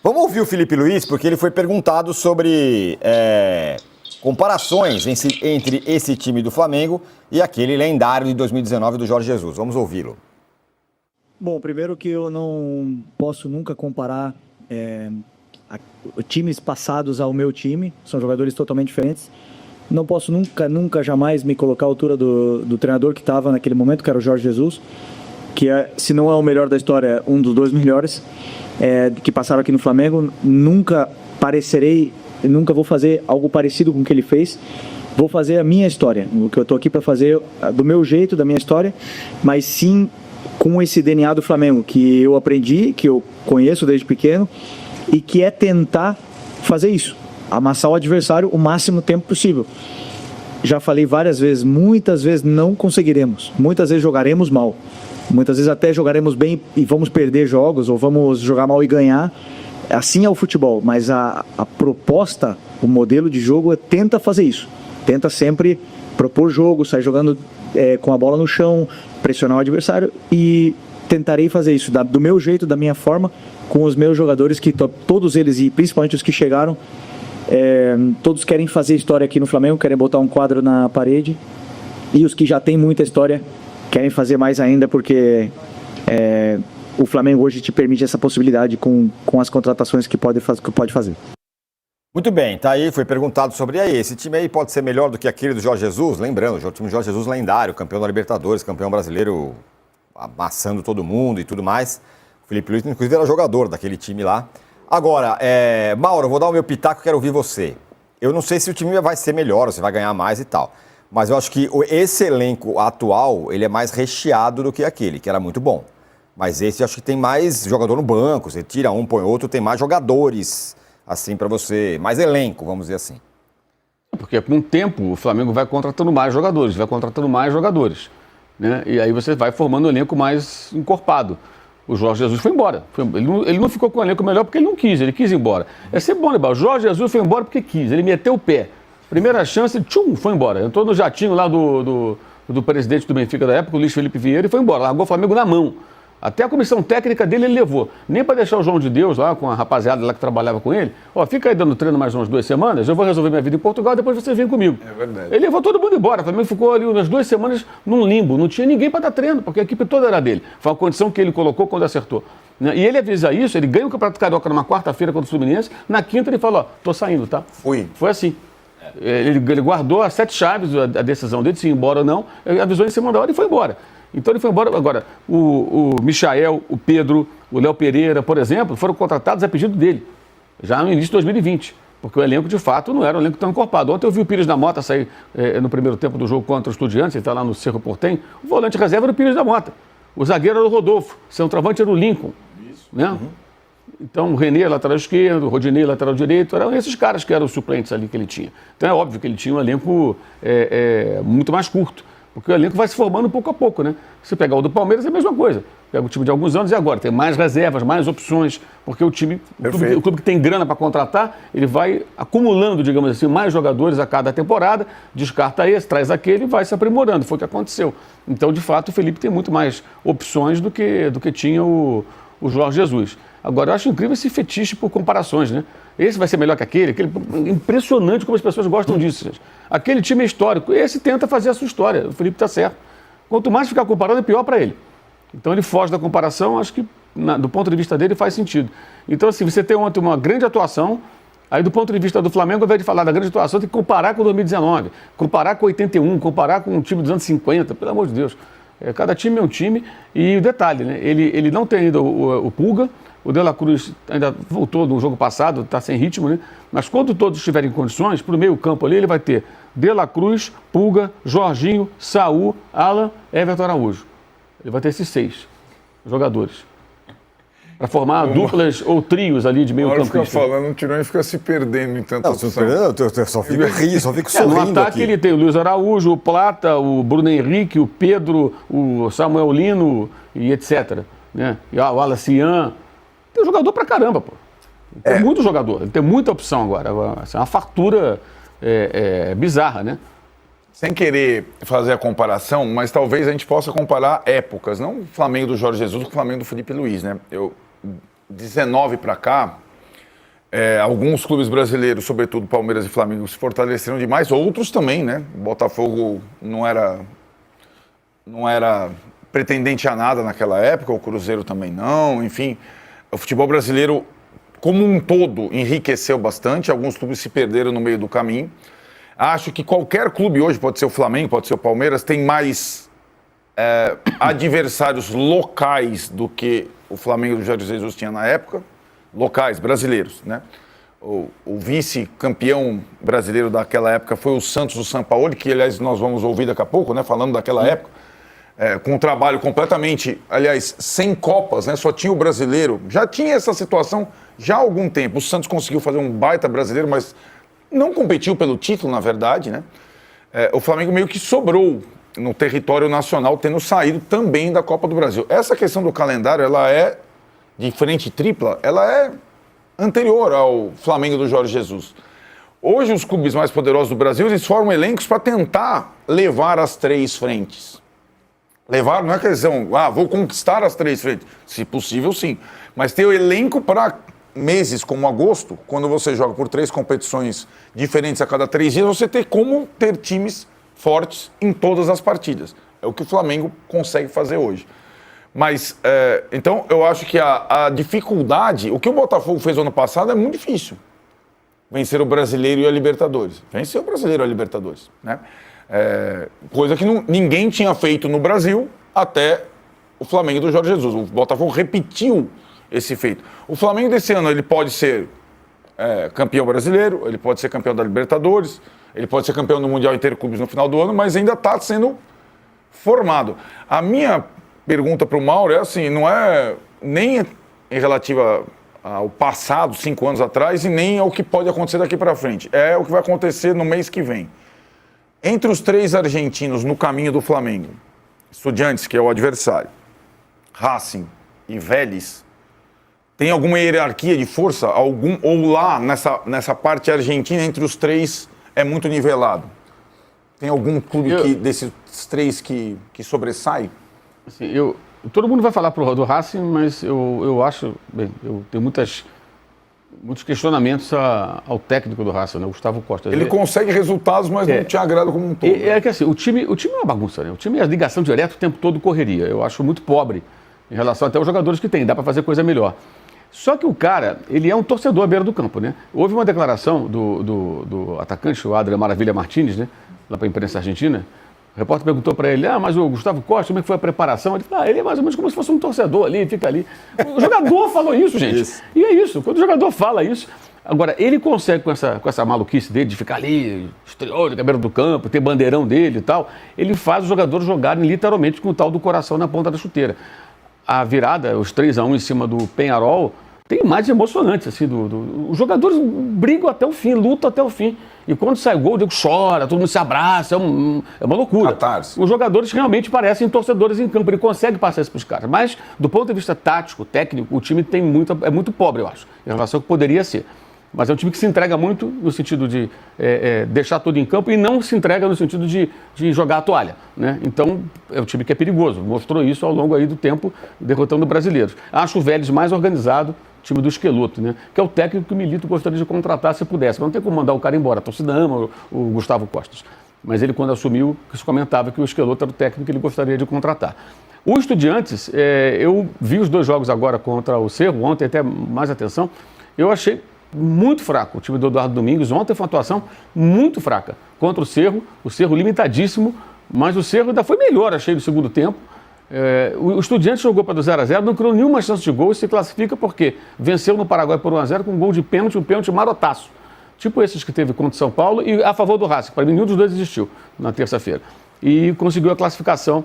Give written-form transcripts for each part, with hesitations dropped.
Vamos ouvir o Felipe Luiz, porque ele foi perguntado sobre comparações entre esse time do Flamengo e aquele lendário de 2019 do Jorge Jesus. Vamos ouvi-lo. Bom, primeiro que eu não posso nunca comparar times passados ao meu time, são jogadores totalmente diferentes. Não posso nunca, jamais me colocar à altura do treinador que estava naquele momento, que era o Jorge Jesus, que se não é o melhor da história, um dos 2 melhores que passaram aqui no Flamengo. Nunca vou fazer algo parecido com o que ele fez. Vou fazer a minha história, o que eu estou aqui para fazer do meu jeito, da minha história, mas sim com esse DNA do Flamengo, que eu aprendi, que eu conheço desde pequeno, e que é tentar fazer isso, amassar o adversário o máximo tempo possível. Já falei várias vezes, muitas vezes não conseguiremos, muitas vezes jogaremos mal, muitas vezes até jogaremos bem e vamos perder jogos, ou vamos jogar mal e ganhar. Assim é o futebol, mas a proposta, o modelo de jogo tenta fazer isso, tenta sempre propor jogo, sair jogando com a bola no chão, pressionar o adversário, e tentarei fazer isso do meu jeito, da minha forma, com os meus jogadores, que todos eles, e principalmente os que chegaram, todos querem fazer história aqui no Flamengo, querem botar um quadro na parede, e os que já têm muita história querem fazer mais ainda, porque o Flamengo hoje te permite essa possibilidade com as contratações que pode fazer. Muito bem, tá aí, foi perguntado sobre esse time aí pode ser melhor do que aquele do Jorge Jesus, lembrando, o time do Jorge Jesus lendário, campeão da Libertadores, campeão brasileiro, amassando todo mundo e tudo mais. O Felipe Luiz, inclusive, era jogador daquele time lá. Agora, Mauro, eu vou dar o meu pitaco, quero ouvir você. Eu não sei se o time vai ser melhor, ou se vai ganhar mais e tal, mas eu acho que esse elenco atual, ele é mais recheado do que aquele, que era muito bom. Mas esse eu acho que tem mais jogador no banco, você tira um, põe outro, tem mais jogadores, assim, para você, mais elenco, vamos dizer assim. Porque com o tempo o Flamengo vai contratando mais jogadores, né? E aí você vai formando um elenco mais encorpado. O Jorge Jesus foi embora. Ele não ficou com o elenco melhor porque ele não quis, ele quis ir embora. É sempre bom lembrar, o Jorge Jesus foi embora porque quis, ele meteu o pé. Primeira chance, foi embora. Entrou no jatinho lá do presidente do Benfica da época, o Luiz Felipe Vieira, e foi embora, largou o Flamengo na mão. Até a comissão técnica dele ele levou. Nem para deixar o João de Deus lá, com a rapaziada lá que trabalhava com ele. Fica aí dando treino mais umas 2 semanas, eu vou resolver minha vida em Portugal, depois você vem comigo. É verdade. Ele levou todo mundo embora. O Flamengo ficou ali umas 2 semanas num limbo. Não tinha ninguém para dar treino, porque a equipe toda era dele. Foi a condição que ele colocou quando acertou. E ele avisa isso, ele ganha o Campeonato Carioca numa quarta-feira contra o Fluminense, na quinta ele falou, tô saindo, tá? Foi assim. Ele guardou as 7 chaves, a decisão dele, se ir embora ou não, ele avisou em cima da hora e foi embora. Então ele foi embora. Agora, o Michael, o Pedro, o Léo Pereira, por exemplo, foram contratados a pedido dele, já no início de 2020, porque o elenco, de fato, não era um elenco tão encorpado. Ontem eu vi o Pires da Mota sair no primeiro tempo do jogo contra o Estudiantes, ele está lá no Cerro Porteño, o volante reserva era o Pires da Mota, o zagueiro era o Rodolfo, o centroavante era o Lincoln. Isso. Né? Uhum. Então o René, lateral esquerdo, o Rodinei, lateral direito, eram esses caras que eram os suplentes ali que ele tinha. Então é óbvio que ele tinha um elenco muito mais curto. Porque o elenco vai se formando pouco a pouco, né? Se pegar o do Palmeiras é a mesma coisa. Pega o time de alguns anos e agora tem mais reservas, mais opções, porque o clube que tem grana para contratar, ele vai acumulando, digamos assim, mais jogadores a cada temporada, descarta esse, traz aquele e vai se aprimorando. Foi o que aconteceu. Então, de fato, o Felipe tem muito mais opções do que tinha o Jorge Jesus. Agora, eu acho incrível esse fetiche por comparações, né? Esse vai ser melhor que aquele. Impressionante como as pessoas gostam disso. Gente. Aquele time é histórico. Esse tenta fazer a sua história. O Felipe está certo. Quanto mais ficar comparando, é pior para ele. Então, ele foge da comparação, acho que, do ponto de vista dele, faz sentido. Então, assim, você tem ontem uma grande atuação, aí, do ponto de vista do Flamengo, ao invés de falar da grande atuação, tem que comparar com 2019, comparar com 81, comparar com um time dos anos 50, pelo amor de Deus. Cada time é um time. E o detalhe, né? Ele não tem ainda o Pulga. O De La Cruz ainda voltou no jogo passado, está sem ritmo, né? Mas quando todos estiverem em condições, para o meio campo ali, ele vai ter De La Cruz, Pulga, Jorginho, Saul, Alan, Everton Araújo. Ele vai ter esses 6 jogadores. Para formar duplas ou trios ali de meio campo. Fica falando, o Tironi fica se perdendo em tanta opção. Eu só fico rindo, só fico sorrindo. No ataque aqui. ele tem o Luiz Araújo, o Plata, o Bruno Henrique, o Pedro, o Samuel Lino e etc. Né? E o Alacian. Tem jogador pra caramba, pô. Tem muito jogador, ele tem muita opção agora. É uma fartura bizarra, né? Sem querer fazer a comparação, mas talvez a gente possa comparar épocas, não o Flamengo do Jorge Jesus com o Flamengo do Felipe Luiz, né? 19 para cá, Alguns clubes brasileiros, sobretudo Palmeiras e Flamengo, se fortaleceram demais. Outros também, né? O Botafogo não era pretendente a nada naquela época, o Cruzeiro também não. Enfim, o futebol brasileiro, como um todo, enriqueceu bastante. Alguns clubes se perderam no meio do caminho. Acho que qualquer clube hoje, pode ser o Flamengo, pode ser o Palmeiras, tem mais adversários locais do que o Flamengo do Jorge Jesus tinha na época. Locais, brasileiros, né? O vice-campeão brasileiro daquela época foi o Santos do Sampaoli, que, aliás, nós vamos ouvir daqui a pouco, né? Falando daquela época, com um trabalho completamente, aliás, sem Copas, né? Só tinha o brasileiro. Já tinha essa situação já há algum tempo. O Santos conseguiu fazer um baita brasileiro, mas não competiu pelo título, na verdade, né? O Flamengo meio que sobrou no território nacional, tendo saído também da Copa do Brasil. Essa questão do calendário, ela é de frente tripla, ela é anterior ao Flamengo do Jorge Jesus. Hoje, os clubes mais poderosos do Brasil, eles formam elencos para tentar levar as três frentes. Levar, não é questão, vou conquistar as três frentes. Se possível, sim. Mas ter o elenco para meses como agosto, quando você joga por 3 competições diferentes a cada 3 dias, você ter como ter times fortes em todas as partidas. É o que o Flamengo consegue fazer hoje. Mas, então, eu acho que a dificuldade... O que o Botafogo fez ano passado é muito difícil. Vencer o Brasileiro e a Libertadores. Vencer o Brasileiro e a Libertadores, né? Coisa que ninguém tinha feito no Brasil até o Flamengo do Jorge Jesus. O Botafogo repetiu esse feito. O Flamengo desse ano, ele pode ser campeão brasileiro, ele pode ser campeão da Libertadores, ele pode ser campeão do Mundial Interclubes no final do ano, mas ainda está sendo formado. A minha pergunta para o Mauro é assim, não é nem em relativa ao passado, 5 anos atrás, e nem ao que pode acontecer daqui para frente. É o que vai acontecer no mês que vem. Entre os 3 argentinos no caminho do Flamengo, Estudiantes, que é o adversário, Racing e Vélez, tem alguma hierarquia de força? Ou lá, nessa parte argentina, entre os 3, é muito nivelado? Tem algum clube desses 3 que sobressai? Assim, todo mundo vai falar do Racing, mas eu acho... Bem, eu tenho muitos questionamentos ao técnico do Racing, né? O Gustavo Costa. Ele consegue resultados, mas não te agrada como um todo. É que assim, o time é uma bagunça, né? O time é ligação direta o tempo todo, correria. Eu acho muito pobre em relação até aos jogadores que tem. Dá para fazer coisa melhor. Só que o cara, ele é um torcedor à beira do campo, né? Houve uma declaração do atacante, o Adrian Maravilha Martínez, né? Lá para a imprensa argentina. O repórter perguntou para ele, mas o Gustavo Costa, como é que foi a preparação? Ele falou, ele é mais ou menos como se fosse um torcedor ali, fica ali. O jogador falou isso, gente. Isso. E é isso, quando o jogador fala isso... Agora, ele consegue, com essa maluquice dele, de ficar ali, exterior, cabelo do campo, ter bandeirão dele e tal, ele faz os jogadores jogarem literalmente com o tal do coração na ponta da chuteira. A virada, os 3-1 em cima do Peñarol, tem imagens emocionantes, assim, os jogadores brigam até o fim, lutam até o fim. E quando sai o gol, o Diego chora, todo mundo se abraça, é uma loucura. Catarse. Os jogadores realmente parecem torcedores em campo, ele consegue passar isso para os caras. Mas, do ponto de vista tático, técnico, o time é muito pobre, eu acho, em relação ao que poderia ser. Mas é um time que se entrega muito no sentido de deixar tudo em campo e não se entrega no sentido de jogar a toalha, né? Então, é um time que é perigoso. Mostrou isso ao longo aí do tempo, derrotando brasileiros. Acho o Vélez mais organizado, time do Esqueloto, né? Que é o técnico que o Milito gostaria de contratar se pudesse. Mas não tem como mandar o cara embora. A torcida ama o Gustavo Costa. Mas ele, quando assumiu, se comentava que o Esqueloto era o técnico que ele gostaria de contratar. O Estudiantes, eu vi os 2 jogos agora contra o Cerro, ontem até mais atenção, eu achei muito fraco o time do Eduardo Domingos. Ontem foi uma atuação muito fraca contra o Cerro limitadíssimo, mas o Cerro ainda foi melhor, achei, no segundo tempo. O Estudiantes jogou para do 0-0, não criou nenhuma chance de gol e se classifica porque venceu no Paraguai por 1-0 com um gol de pênalti, um pênalti marotaço. Tipo esses que teve contra o São Paulo e a favor do Racing. Para mim, nenhum dos dois existiu na terça-feira. E conseguiu a classificação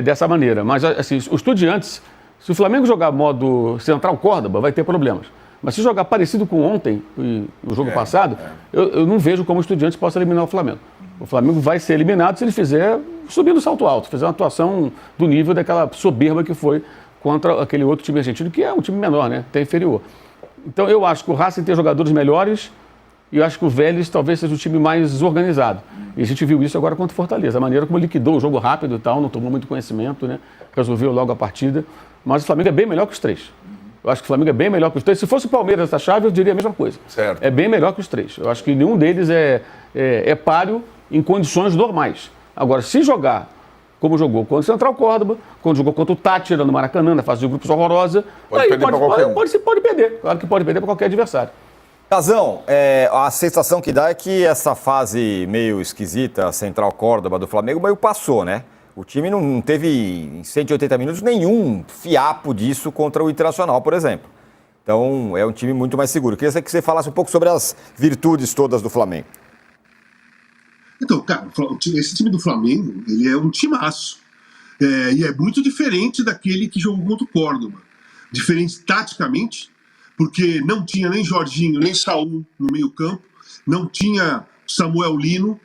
dessa maneira. Mas, assim, o Estudiantes, se o Flamengo jogar modo Central Córdoba, vai ter problemas. Mas se jogar parecido com ontem, o jogo passado, eu não vejo como o Estudiantes possa eliminar o Flamengo. O Flamengo vai ser eliminado se ele fizer subir no salto alto, fizer uma atuação do nível daquela soberba que foi contra aquele outro time argentino, que é um time menor, né? Até inferior. Então eu acho que o Racing tem jogadores melhores e eu acho que o Vélez talvez seja o time mais desorganizado. E a gente viu isso agora contra o Fortaleza, a maneira como liquidou o jogo rápido e tal, não tomou muito conhecimento, né? Resolveu logo a partida. Mas o Flamengo é bem melhor que os 3. Eu acho que o Flamengo é bem melhor que os três. Se fosse o Palmeiras nessa chave, eu diria a mesma coisa. Certo. É bem melhor que os três. Eu acho que nenhum deles é páreo em condições normais. Agora, se jogar como jogou contra o Central Córdoba, quando jogou contra o Tátira no Maracanã, na fase de grupos horrorosa, Pode perder pra qualquer um. Pode perder. Claro que pode perder para qualquer adversário. Casão, a sensação que dá é que essa fase meio esquisita, Central Córdoba do Flamengo, meio passou, né? O time não teve, em 180 minutos, nenhum fiapo disso contra o Internacional, por exemplo. Então, é um time muito mais seguro. Queria que você falasse um pouco sobre as virtudes todas do Flamengo. Então, cara, esse time do Flamengo, ele é um timaço. E é muito diferente daquele que jogou contra o Córdoba. Diferente taticamente, porque não tinha nem Jorginho, nem Saúl no meio campo, não tinha Samuel Lino,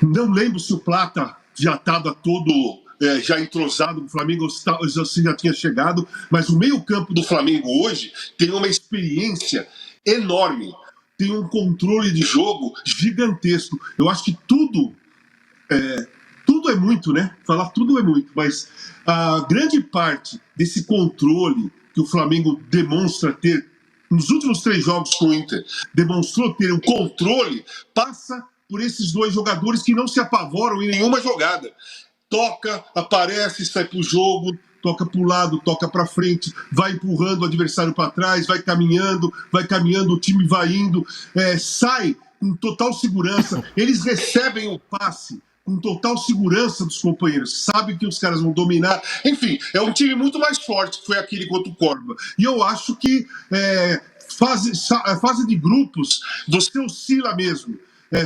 não lembro se o Plata já estava todo já entrosado, o Flamengo já tinha chegado, mas o meio campo do Flamengo hoje tem uma experiência enorme, tem um controle de jogo gigantesco. Eu acho que tudo é muito, né? Falar tudo é muito, mas a grande parte desse controle que o Flamengo demonstra ter nos últimos 3 jogos com o Inter, demonstrou ter um controle, passa por esses 2 jogadores que não se apavoram em nenhuma jogada. Toca, aparece, sai pro jogo, toca pro lado, toca pra frente, vai empurrando o adversário para trás, vai caminhando, o time vai indo, sai com total segurança, eles recebem o passe com total segurança dos companheiros, sabem que os caras vão dominar, enfim, é um time muito mais forte que foi aquele contra o Córdoba. E eu acho que fase de grupos, você oscila mesmo.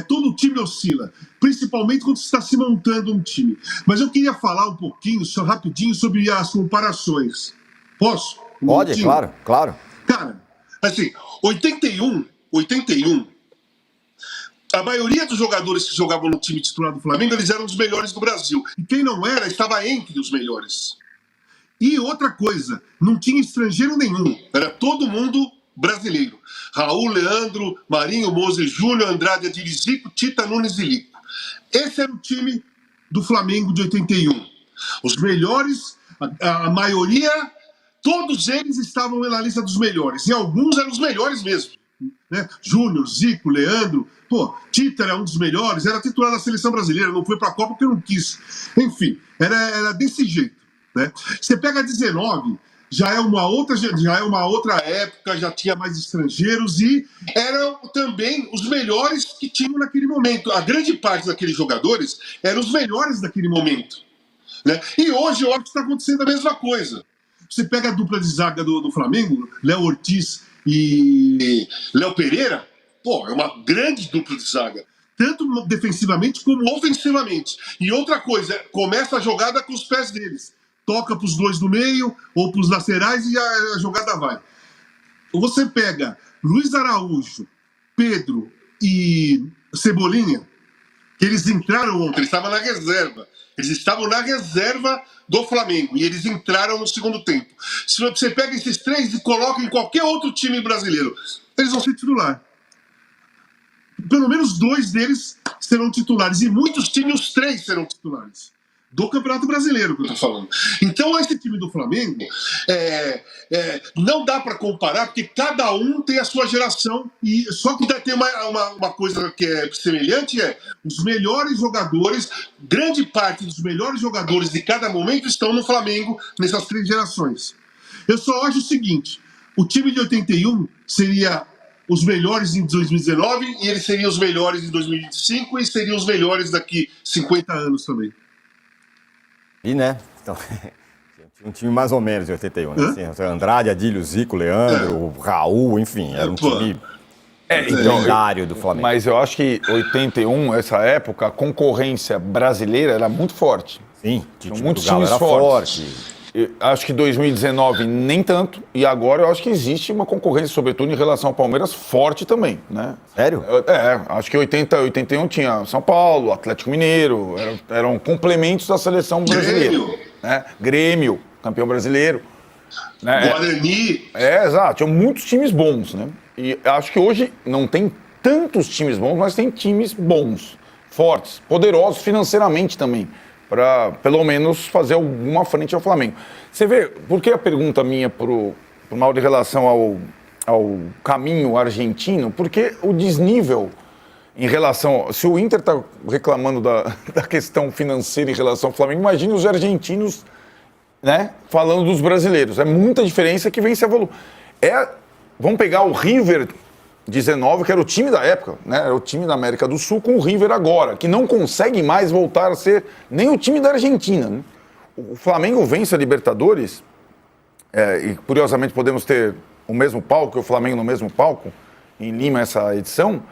Todo time oscila, principalmente quando você está se montando um time. Mas eu queria falar um pouquinho, só rapidinho, sobre as comparações. Posso? Pode, claro. Cara, assim, 81, a maioria dos jogadores que jogavam no time titular do Flamengo, eles eram os melhores do Brasil. E quem não era, estava entre os melhores. E outra coisa, não tinha estrangeiro nenhum. Era todo mundo brasileiro. Raul, Leandro, Marinho, Moses, Júlio, Andrade, Adílio, Zico, Tita, Nunes e Lico. Esse era o time do Flamengo de 81. Os melhores, a maioria, todos eles estavam na lista dos melhores. E alguns eram os melhores mesmo. Né? Júnior, Zico, Leandro, Tita era um dos melhores, era titular da seleção brasileira, não foi para a Copa porque não quis. Enfim, era desse jeito. Né? Você pega 19, já é uma outra época, já tinha mais estrangeiros e eram também os melhores que tinham naquele momento. A grande parte daqueles jogadores eram os melhores daquele momento. Né? E hoje eu acho que está acontecendo a mesma coisa. Você pega a dupla de zaga do Flamengo, Léo Ortiz e Léo Pereira, é uma grande dupla de zaga, tanto defensivamente como ofensivamente. E outra coisa, começa a jogada com os pés deles. Toca para os 2 do meio ou para os laterais e a jogada vai. Você pega Luiz Araújo, Pedro e Cebolinha, que eles entraram ontem, eles estavam na reserva. Eles estavam na reserva do Flamengo e eles entraram no segundo tempo. Se você pega esses 3 e coloca em qualquer outro time brasileiro, eles vão ser titular. Pelo menos 2 deles serão titulares. E muitos times, os 3 serão titulares. Do Campeonato Brasileiro que eu tô falando. Então esse time do Flamengo não dá para comparar, porque cada um tem a sua geração, e só que tem uma coisa que é semelhante, os melhores jogadores, grande parte dos melhores jogadores de cada momento estão no Flamengo nessas 3 gerações. Eu só acho o seguinte, o time de 81 seria os melhores em 2019 e eles seriam os melhores em 2025 e seriam os melhores daqui 50 anos também. E, né? Então, um time mais ou menos de 81, né? Assim, Andrade, Adílio, Zico, Leandro, Raul, enfim, era um time lendário do Flamengo. Mas eu acho que 81, essa época, a concorrência brasileira era muito forte. Sim, muitos times fortes. Eu acho que 2019 nem tanto, e agora eu acho que existe uma concorrência, sobretudo em relação ao Palmeiras, forte também, né? Sério? Acho que 81 tinha São Paulo, Atlético Mineiro, eram complementos da seleção brasileira. Grêmio, campeão brasileiro. Né? Guarani. Exato, tinham muitos times bons, né? E acho que hoje não tem tantos times bons, mas tem times bons, fortes, poderosos financeiramente também. para pelo menos fazer alguma frente ao Flamengo. Você vê, por que a pergunta minha pro Mauro em relação ao caminho argentino? Porque o desnível em relação... Se o Inter está reclamando da questão financeira em relação ao Flamengo, imagine os argentinos, né, falando dos brasileiros. É muita diferença que vem se evoluindo. Vamos pegar o River 19, que era o time da época, né? Era o time da América do Sul, com o River agora, que não consegue mais voltar a ser nem o time da Argentina, né? O Flamengo vence a Libertadores, e curiosamente podemos ter o mesmo palco, o Flamengo no mesmo palco, em Lima, essa edição,